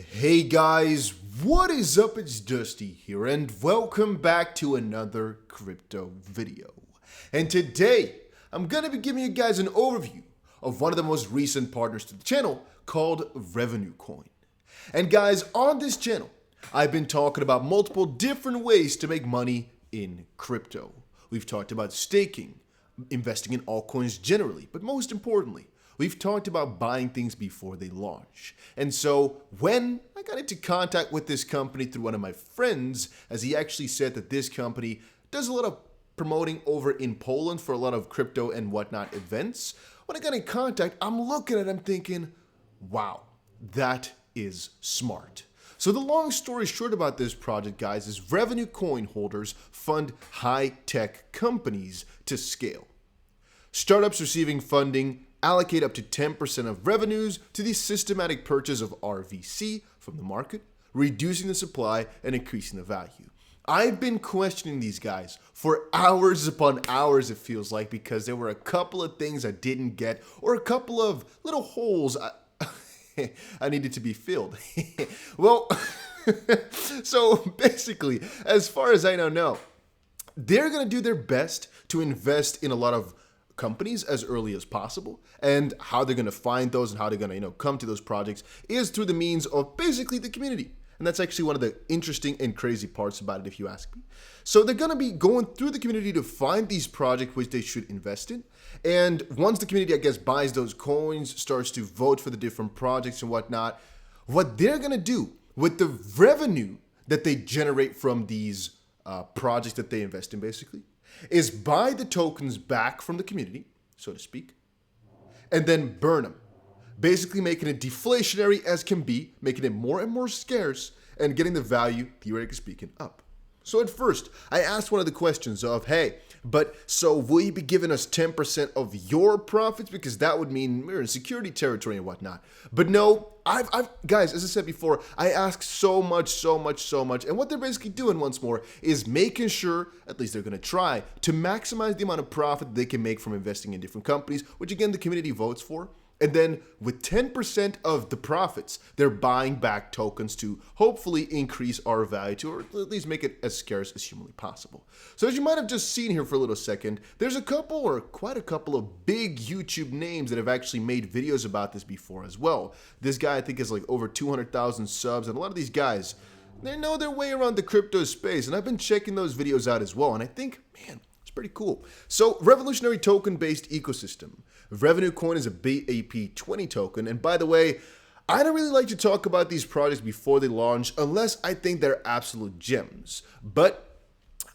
Hey guys, what is up? It's Dusty here and welcome back to another crypto video. And today, I'm going to be giving you guys an overview of one of the most recent partners to the channel called Revenue Coin. And guys, on this channel, I've been talking about multiple different ways to make money in crypto. We've talked about staking, investing in altcoins generally, but most importantly, we've talked about buying things before they launch. And so when I got into contact with this company through one of my friends, as he actually said that this company does a lot of promoting over in Poland for a lot of crypto and whatnot events, when I got in contact, I'm looking at it, I'm thinking, wow, that is smart. So the long story short about this project, guys, is Revenue Coin holders fund high-tech companies to scale. Startups receiving funding allocate up to 10% of revenues to the systematic purchase of RVC from the market, reducing the supply and increasing the value. I've been questioning these guys for hours upon hours, it feels like, because there were a couple of things I didn't get or a couple of little holes I needed to be filled. Well, so basically, as far as I know, they're going to do their best to invest in a lot of companies as early as possible, and how they're going to find those and how they're going to come to those projects is through the means of basically the community. And that's actually one of the interesting and crazy parts about it, if you ask me. So they're going to be going through the community to find these projects which they should invest in. And once the community, I guess, buys those coins, starts to vote for the different projects and whatnot, what they're going to do with the revenue that they generate from these projects that they invest in, basically, is buy the tokens back from the community, so to speak, and then burn them, basically making it deflationary as can be, making it more and more scarce, and getting the value, theoretically speaking, up. So at first, I asked one of the questions of, hey, but so will you be giving us 10% of your profits? Because that would mean we're in security territory and whatnot. But no, I've guys, as I said before, I ask so much. And what they're basically doing once more is making sure, at least they're going to try, to maximize the amount of profit they can make from investing in different companies, which again, the community votes for. And then with 10% of the profits, they're buying back tokens to hopefully increase our value to, or at least make it as scarce as humanly possible. So as you might have just seen here for a little second, there's a couple or quite a couple of big YouTube names that have actually made videos about this before as well. This guy I think has like over 200,000 subs, and a lot of these guys, they know their way around the crypto space, and I've been checking those videos out as well, and I think, man, it's pretty cool. So, revolutionary token-based ecosystem. Revenue Coin is a BAP20 token, and by the way, I don't really like to talk about these projects before they launch unless I think they're absolute gems. But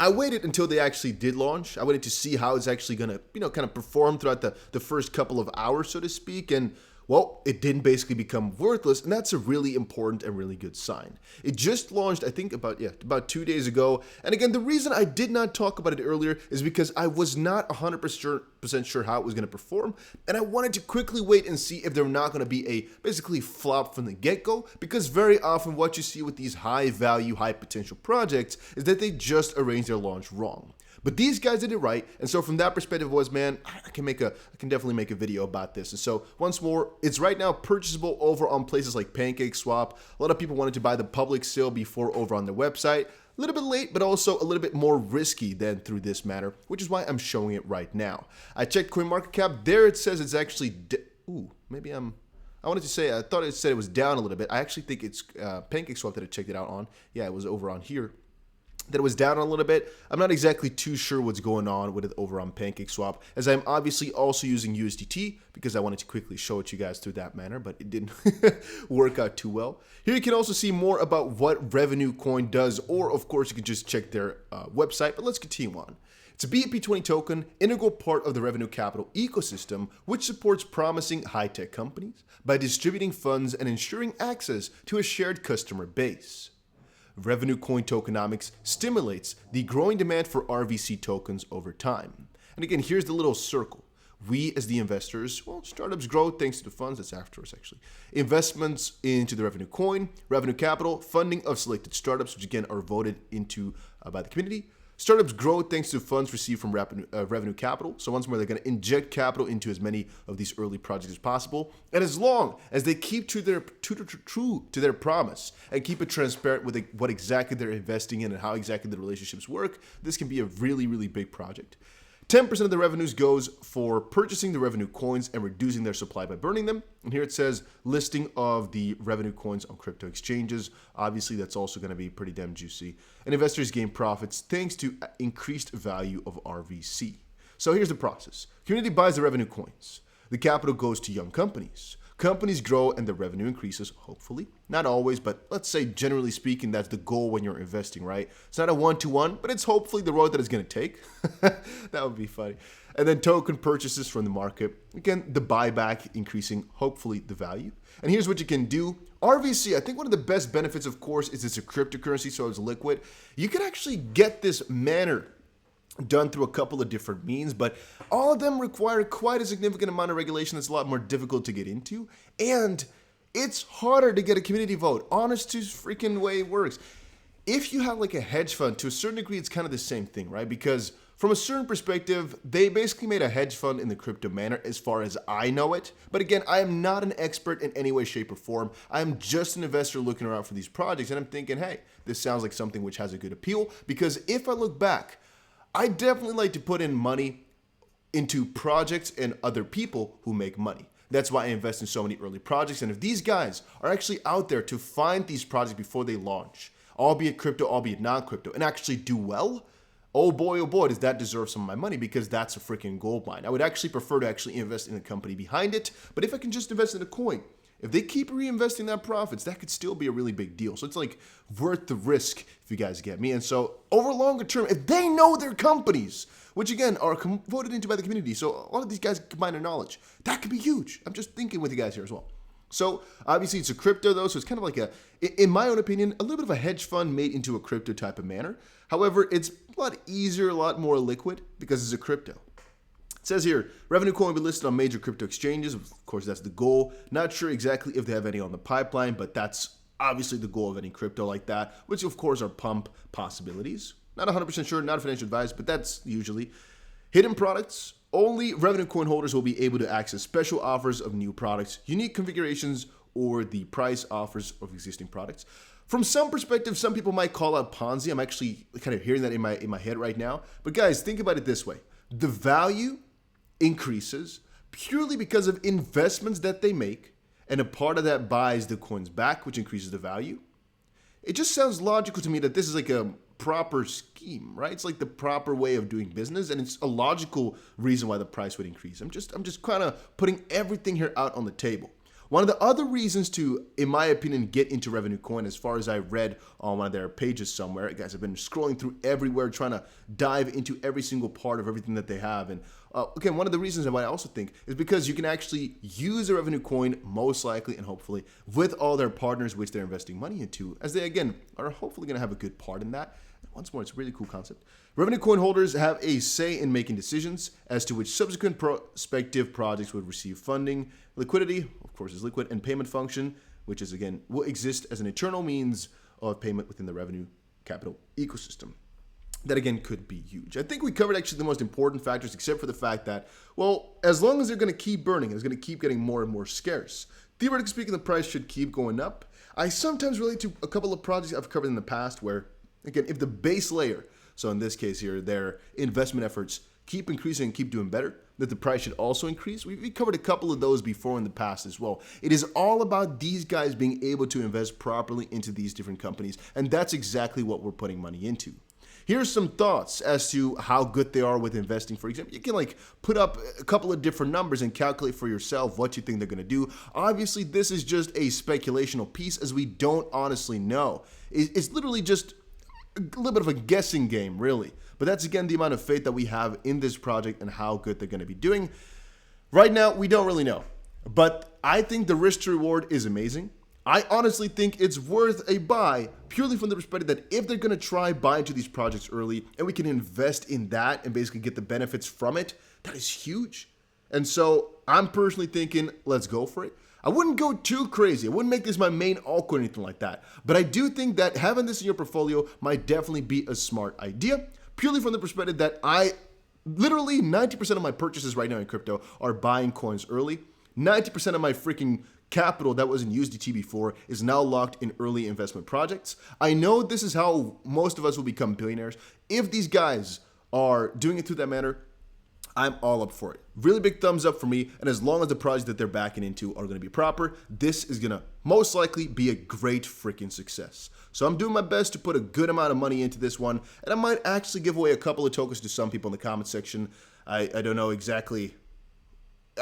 I waited until they actually did launch. I waited to see how it's actually going to, kind of perform throughout the first couple of hours, so to speak, and well, it didn't basically become worthless, and that's a really important and really good sign. It just launched, I think, about 2 days ago. And again, the reason I did not talk about it earlier is because I was not 100% sure how it was going to perform, and I wanted to quickly wait and see if there were not going to be a basically flop from the get-go, because very often what you see with these high-value, high-potential projects is that they just arrange their launch wrong. But these guys did it right, and so from that perspective was, man, I can definitely make a video about this. And so once more, it's right now purchasable over on places like PancakeSwap. A lot of people wanted to buy the public sale before over on their website. A little bit late, but also a little bit more risky than through this manner, which is why I'm showing it right now. I checked CoinMarketCap. There it says it's actually, I thought it said it was down a little bit. I actually think it's PancakeSwap that I checked it out on. Yeah, it was over on here. That it was down a little bit. I'm not exactly too sure what's going on with it over on PancakeSwap, as I'm obviously also using USDT because I wanted to quickly show it to you guys through that manner, but it didn't work out too well. Here you can also see more about what Revenue Coin does, or of course you can just check their website, but let's continue on. It's a BAP20 token, integral part of the Revenue Capital ecosystem, which supports promising high-tech companies by distributing funds and ensuring access to a shared customer base. Revenue Coin tokenomics stimulates the growing demand for RVC tokens over time. And again, here's the little circle. We, as the investors, well, startups grow thanks to the funds, that's after us actually. Investments into the Revenue Coin, Revenue Capital, funding of selected startups, which again are voted into by the community. Startups grow thanks to funds received from revenue capital. So once more, they're going to inject capital into as many of these early projects as possible. And as long as they keep true to their promise and keep it transparent with what exactly they're investing in and how exactly the relationships work, this can be a really, really big project. 10% of the revenues goes for purchasing the revenue coins and reducing their supply by burning them. And here it says listing of the revenue coins on crypto exchanges. Obviously, that's also going to be pretty damn juicy. And investors gain profits thanks to increased value of RVC. So here's the process. Community buys the revenue coins. The capital goes to young companies. Companies grow and the revenue increases, hopefully. Not always, but let's say generally speaking, that's the goal when you're investing, right? It's not a one-to-one, but it's hopefully the road that it's going to take. That would be funny. And then token purchases from the market. Again, the buyback increasing, hopefully, the value. And here's what you can do. RVC, I think one of the best benefits, of course, is it's a cryptocurrency, so it's liquid. You can actually get this manner done through a couple of different means, but all of them require quite a significant amount of regulation that's a lot more difficult to get into, and it's harder to get a community vote. Honest to freaking way it works. If you have like a hedge fund, to a certain degree, it's kind of the same thing, right? Because from a certain perspective, they basically made a hedge fund in the crypto manner as far as I know it. But again, I am not an expert in any way, shape, or form. I am just an investor looking around for these projects, and I'm thinking, hey, this sounds like something which has a good appeal, because if I look back, I definitely like to put in money into projects and other people who make money. That's why I invest in so many early projects. And if these guys are actually out there to find these projects before they launch, albeit crypto, albeit non-crypto, and actually do well, oh boy, does that deserve some of my money, because that's a freaking gold mine. I would actually prefer to actually invest in the company behind it. But if I can just invest in a coin, if they keep reinvesting that profits, that could still be a really big deal. So it's like worth the risk, if you guys get me. And so over longer term, if they know their companies, which again are voted into by the community, so a lot of these guys combine their knowledge, that could be huge. I'm just thinking with you guys here as well. So obviously it's a crypto though, so it's kind of like in my own opinion, a little bit of a hedge fund made into a crypto type of manner. However, it's a lot easier, a lot more liquid because it's a crypto. It says here, revenue coin will be listed on major crypto exchanges. Of course, that's the goal. Not sure exactly if they have any on the pipeline, but that's obviously the goal of any crypto like that, which of course are pump possibilities. Not 100% sure, not financial advice, but that's usually. Hidden products. Only revenue coin holders will be able to access special offers of new products, unique configurations, or the price offers of existing products. From some perspective, some people might call out Ponzi. I'm actually kind of hearing that in my head right now. But guys, think about it this way. The value increases purely because of investments that they make, and a part of that buys the coins back, which increases the value. It just sounds logical to me that this is like a proper scheme, right? It's like the proper way of doing business, and it's a logical reason why the price would increase. I'm just kind of putting everything here out on the table. One of the other reasons to, in my opinion, get into revenue coin, as far as I read on one of their pages somewhere, guys, I've been scrolling through everywhere, trying to dive into every single part of everything that they have. And again, one of the reasons why I also think is because you can actually use a revenue coin, most likely and hopefully, with all their partners, which they're investing money into, as they, again, are hopefully going to have a good part in that. Once more, it's a really cool concept. Revenue coin holders have a say in making decisions as to which subsequent prospective projects would receive funding. Liquidity, of course, is liquid, and payment function, which is, again, will exist as an eternal means of payment within the revenue capital ecosystem. That, again, could be huge. I think we covered actually the most important factors, except for the fact that, well, as long as they're going to keep burning, it's going to keep getting more and more scarce. Theoretically speaking, the price should keep going up. I sometimes relate to a couple of projects I've covered in the past where, again, if the base layer, so in this case here, their investment efforts keep increasing and keep doing better, that the price should also increase. We covered a couple of those before in the past as well. It is all about these guys being able to invest properly into these different companies, and that's exactly what we're putting money into. Here's some thoughts as to how good they are with investing. For example, you can like put up a couple of different numbers and calculate for yourself what you think they're going to do. Obviously, this is just a speculational piece, as we don't honestly know. It's literally just a little bit of a guessing game, really. But that's, again, the amount of faith that we have in this project and how good they're going to be doing. Right now, we don't really know. But I think the risk to reward is amazing. I honestly think it's worth a buy, purely from the perspective that if they're going to try buy into these projects early and we can invest in that and basically get the benefits from it, that is huge. And so I'm personally thinking, let's go for it. I wouldn't go too crazy. I wouldn't make this my main altcoin or anything like that. But I do think that having this in your portfolio might definitely be a smart idea. purely from the perspective that literally 90% of my purchases right now in crypto are buying coins early. 90% of my freaking capital that was in USDT before is now locked in early investment projects. I know this is how most of us will become billionaires. If these guys are doing it through that manner, I'm all up for it. Really big thumbs up for me. And as long as the projects that they're backing into are going to be proper, this is going to most likely be a great freaking success. So I'm doing my best to put a good amount of money into this one. And I might actually give away a couple of tokens to some people in the comment section. I don't know exactly.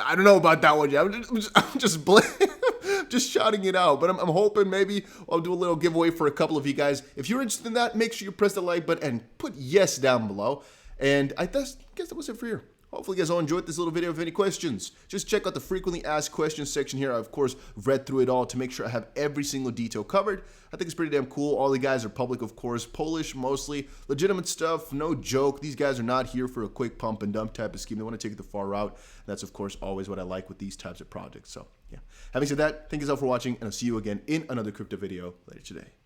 I don't know about that one yet. I'm just shouting it out. But I'm hoping maybe I'll do a little giveaway for a couple of you guys. If you're interested in that, make sure you press the like button and put yes down below. And I guess that was it for here. Hopefully you guys all enjoyed this little video. If you have any questions, just check out the frequently asked questions section here. I, of course, read through it all to make sure I have every single detail covered. I think it's pretty damn cool. All the guys are public, of course, Polish mostly, legitimate stuff, no joke. These guys are not here for a quick pump and dump type of scheme. They want to take it the far route. And that's, of course, always what I like with these types of projects. So, yeah. Having said that, thank you all for watching, and I'll see you again in another crypto video later today.